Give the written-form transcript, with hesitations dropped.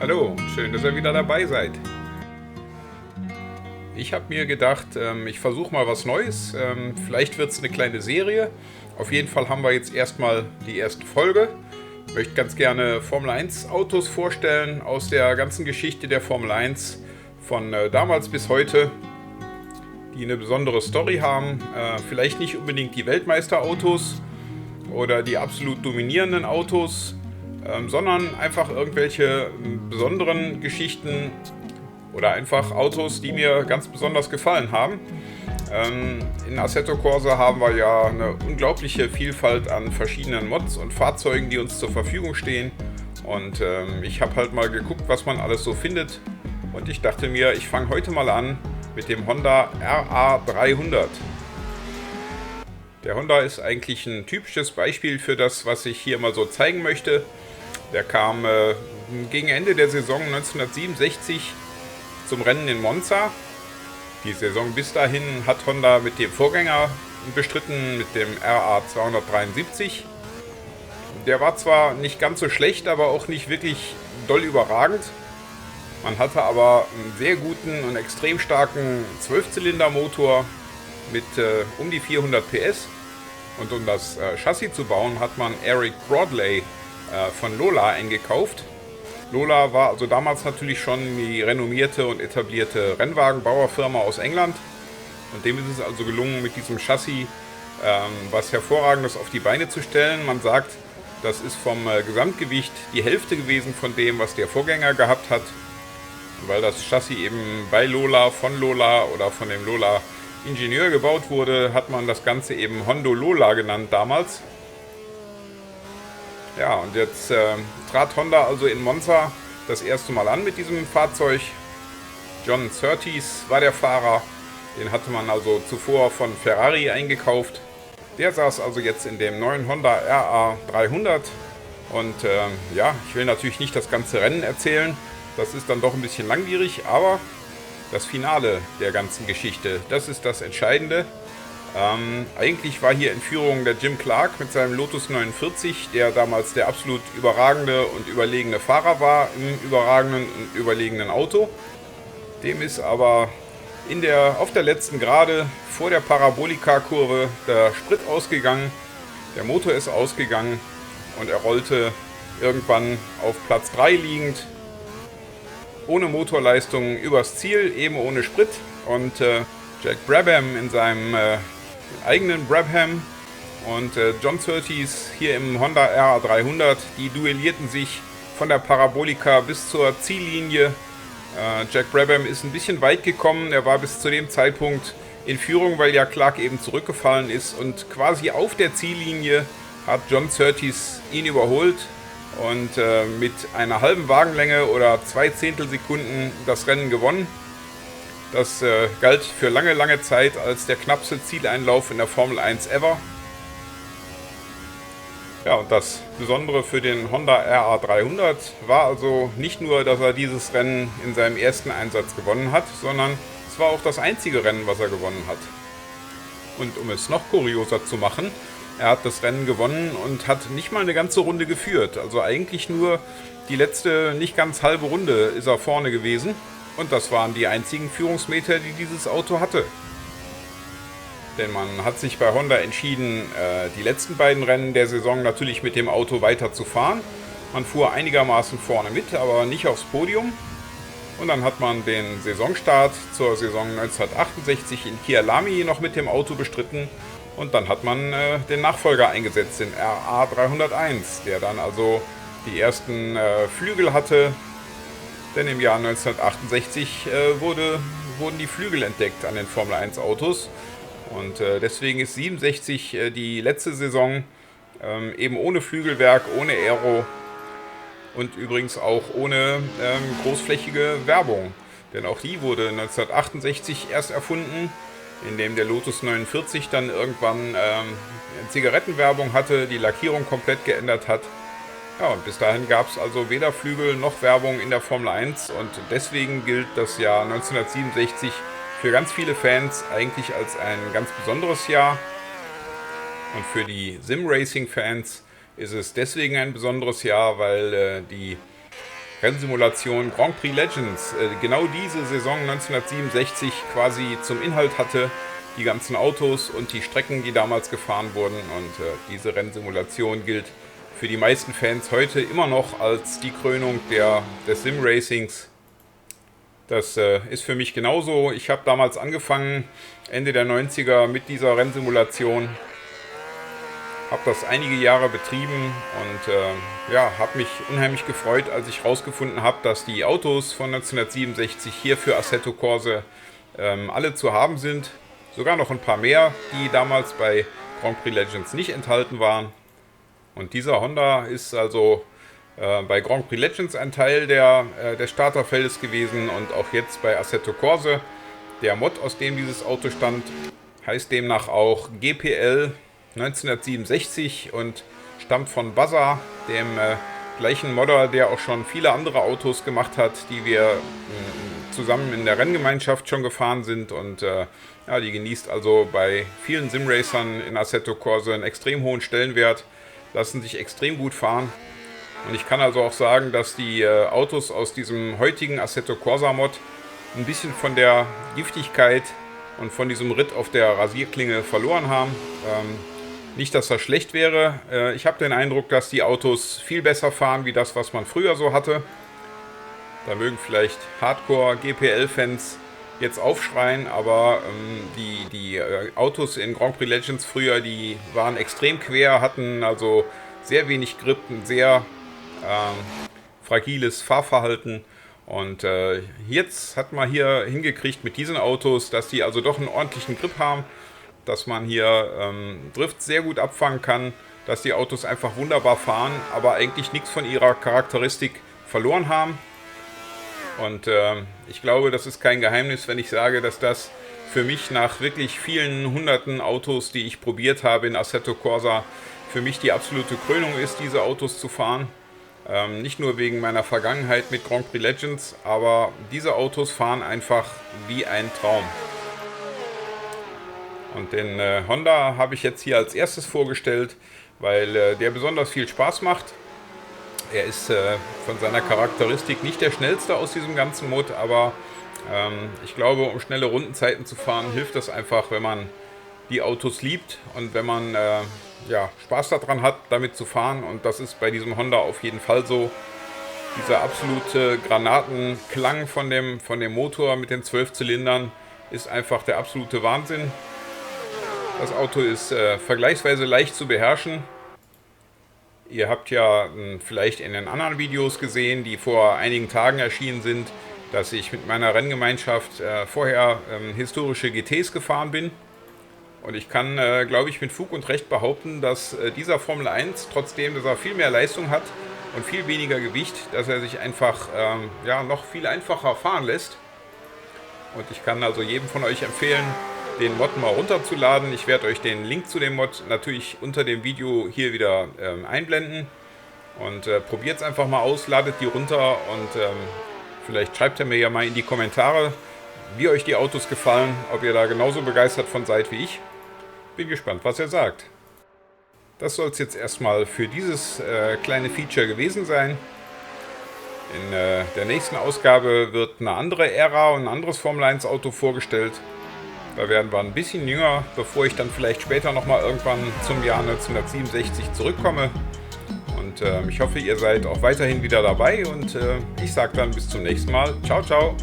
Hallo und schön, dass ihr wieder dabei seid. Ich habe mir gedacht, ich versuche mal was Neues. Vielleicht wird es eine kleine Serie. Auf jeden Fall haben wir jetzt erstmal die erste Folge. Ich möchte ganz gerne Formel 1 Autos vorstellen aus der ganzen Geschichte der Formel 1 von damals bis heute, die eine besondere Story haben. Vielleicht nicht unbedingt die Weltmeisterautos oder die absolut dominierenden Autos, sondern einfach irgendwelche besonderen Geschichten oder einfach Autos, die mir ganz besonders gefallen haben. In Assetto Corsa haben wir ja eine unglaubliche Vielfalt an verschiedenen Mods und Fahrzeugen, die uns zur Verfügung stehen. Und ich habe halt mal geguckt, was man alles so findet. Und ich dachte mir, ich fange heute mal an mit dem Honda RA300. Der Honda ist eigentlich ein typisches Beispiel für das, was ich hier mal so zeigen möchte. Der kam gegen Ende der Saison 1967 zum Rennen in Monza. Die Saison bis dahin hat Honda mit dem Vorgänger bestritten, mit dem RA273. Der war zwar nicht ganz so schlecht, aber auch nicht wirklich doll überragend. Man hatte aber einen sehr guten und extrem starken 12-Zylinder-Motor mit um die 400 PS. Und um das Chassis zu bauen, hat man Eric Broadley von Lola eingekauft. Lola war also damals natürlich schon die renommierte und etablierte Rennwagenbauerfirma aus England. Und dem ist es also gelungen, mit diesem Chassis was Hervorragendes auf die Beine zu stellen. Man sagt, das ist vom Gesamtgewicht die Hälfte gewesen von dem, was der Vorgänger gehabt hat. Weil das Chassis eben bei Lola, von Lola oder von dem Lola Ingenieur gebaut wurde, hat man das Ganze eben Hondo Lola genannt damals. Ja, und jetzt trat Honda also in Monza das erste Mal an mit diesem Fahrzeug. John Surtees war der Fahrer, den hatte man also zuvor von Ferrari eingekauft. Der saß also jetzt in dem neuen Honda RA300 und ja, ich will natürlich nicht das ganze Rennen erzählen, das ist dann doch ein bisschen langwierig, aber das Finale der ganzen Geschichte, das ist das Entscheidende. Eigentlich war hier in Führung der Jim Clark mit seinem Lotus 49, der damals der absolut überragende und überlegene Fahrer war im überragenden und überlegenen Auto. Dem ist aber auf der letzten Gerade vor der Parabolika-Kurve der Sprit ausgegangen, der Motor ist ausgegangen und er rollte irgendwann auf Platz 3 liegend, ohne Motorleistung übers Ziel, eben ohne Sprit. Und Jack Brabham in seinem eigenen Brabham und John Surtees hier im Honda RA300, die duellierten sich von der Parabolika bis zur Ziellinie. Jack Brabham ist ein bisschen weit gekommen, er war bis zu dem Zeitpunkt in Führung, weil ja Clark eben zurückgefallen ist, und quasi auf der Ziellinie hat John Surtees ihn überholt und mit einer halben Wagenlänge oder 2 Zehntelsekunden das Rennen gewonnen. Das galt für lange, lange Zeit als der knappste Zieleinlauf in der Formel 1 ever. Ja, und das Besondere für den Honda RA300 war also nicht nur, dass er dieses Rennen in seinem ersten Einsatz gewonnen hat, sondern es war auch das einzige Rennen, was er gewonnen hat. Und um es noch kurioser zu machen, er hat das Rennen gewonnen und hat nicht mal eine ganze Runde geführt. Also eigentlich nur die letzte, nicht ganz halbe Runde ist er vorne gewesen. Und das waren die einzigen Führungsmeter, die dieses Auto hatte. Denn man hat sich bei Honda entschieden, die letzten beiden Rennen der Saison natürlich mit dem Auto weiter zu fahren. Man fuhr einigermaßen vorne mit, aber nicht aufs Podium. Und dann hat man den Saisonstart zur Saison 1968 in Kyalami noch mit dem Auto bestritten. Und dann hat man den Nachfolger eingesetzt, den RA301, der dann also die ersten Flügel hatte. Denn im Jahr 1968 wurden die Flügel entdeckt an den Formel 1 Autos. Und deswegen ist 67 die letzte Saison eben ohne Flügelwerk, ohne Aero und übrigens auch ohne großflächige Werbung. Denn auch die wurde 1968 erst erfunden, indem der Lotus 49 dann irgendwann Zigarettenwerbung hatte, die Lackierung komplett geändert hat. Ja, und bis dahin gab es also weder Flügel noch Werbung in der Formel 1 und deswegen gilt das Jahr 1967 für ganz viele Fans eigentlich als ein ganz besonderes Jahr. Und für die Sim-Racing-Fans ist es deswegen ein besonderes Jahr, weil die Rennsimulation Grand Prix Legends genau diese Saison 1967 quasi zum Inhalt hatte. Die ganzen Autos und die Strecken, die damals gefahren wurden. Und diese Rennsimulation gilt für die meisten Fans heute immer noch als die Krönung des Sim-Racings. Das ist für mich genauso. Ich habe damals angefangen, Ende der 90er mit dieser Rennsimulation. Habe das einige Jahre betrieben und habe mich unheimlich gefreut, als ich herausgefunden habe, dass die Autos von 1967 hier für Assetto Corsa alle zu haben sind. Sogar noch ein paar mehr, die damals bei Grand Prix Legends nicht enthalten waren. Und dieser Honda ist also bei Grand Prix Legends ein Teil des Starterfeldes gewesen und auch jetzt bei Assetto Corsa. Der Mod, aus dem dieses Auto stammt, heißt demnach auch GPL 1967 und stammt von Buzzer, dem gleichen Modder, der auch schon viele andere Autos gemacht hat, die wir zusammen in der Renngemeinschaft schon gefahren sind. Und die genießt also bei vielen Simracern in Assetto Corsa einen extrem hohen Stellenwert, lassen sich extrem gut fahren. Und ich kann also auch sagen, dass die Autos aus diesem heutigen Assetto Corsa Mod ein bisschen von der Giftigkeit und von diesem Ritt auf der Rasierklinge verloren haben. Nicht, dass das schlecht wäre. Ich habe den Eindruck, dass die Autos viel besser fahren, wie das, was man früher so hatte. Da mögen vielleicht Hardcore-GPL-Fans jetzt aufschreien, aber die Autos in Grand Prix Legends früher, die waren extrem quer, hatten also sehr wenig Grip, ein sehr fragiles Fahrverhalten. Und jetzt hat man hier hingekriegt mit diesen Autos, dass die also doch einen ordentlichen Grip haben, dass man hier Drift sehr gut abfangen kann, dass die Autos einfach wunderbar fahren, aber eigentlich nichts von ihrer Charakteristik verloren haben. Und ich glaube, das ist kein Geheimnis, wenn ich sage, dass das für mich nach wirklich vielen hunderten Autos, die ich probiert habe in Assetto Corsa, für mich die absolute Krönung ist, diese Autos zu fahren. Nicht nur wegen meiner Vergangenheit mit Grand Prix Legends, aber diese Autos fahren einfach wie ein Traum. Und den Honda habe ich jetzt hier als erstes vorgestellt, weil der besonders viel Spaß macht. Er ist von seiner Charakteristik nicht der schnellste aus diesem ganzen Mod, aber ich glaube, um schnelle Rundenzeiten zu fahren, hilft das einfach, wenn man die Autos liebt und wenn man Spaß daran hat, damit zu fahren. Und das ist bei diesem Honda auf jeden Fall so. Dieser absolute Granatenklang von dem Motor mit den 12 Zylindern ist einfach der absolute Wahnsinn. Das Auto ist vergleichsweise leicht zu beherrschen. Ihr habt ja vielleicht in den anderen Videos gesehen, die vor einigen Tagen erschienen sind, dass ich mit meiner Renngemeinschaft vorher historische GTs gefahren bin. Und ich kann, glaube ich, mit Fug und Recht behaupten, dass dieser Formel 1, trotzdem, dass er viel mehr Leistung hat und viel weniger Gewicht, dass er sich einfach noch viel einfacher fahren lässt. Und ich kann also jedem von euch empfehlen, den Mod mal runterzuladen. Ich werde euch den Link zu dem Mod natürlich unter dem Video hier wieder einblenden. Und probiert es einfach mal aus, ladet die runter und vielleicht schreibt ihr mir ja mal in die Kommentare, wie euch die Autos gefallen, ob ihr da genauso begeistert von seid wie ich. Bin gespannt, was ihr sagt. Das soll es jetzt erstmal für dieses kleine Feature gewesen sein. In der nächsten Ausgabe wird eine andere Ära und ein anderes Formel 1 Auto vorgestellt. Da werden wir ein bisschen jünger, bevor ich dann vielleicht später nochmal irgendwann zum Jahr 1967 zurückkomme. Und ich hoffe, ihr seid auch weiterhin wieder dabei und ich sage dann bis zum nächsten Mal. Ciao, ciao!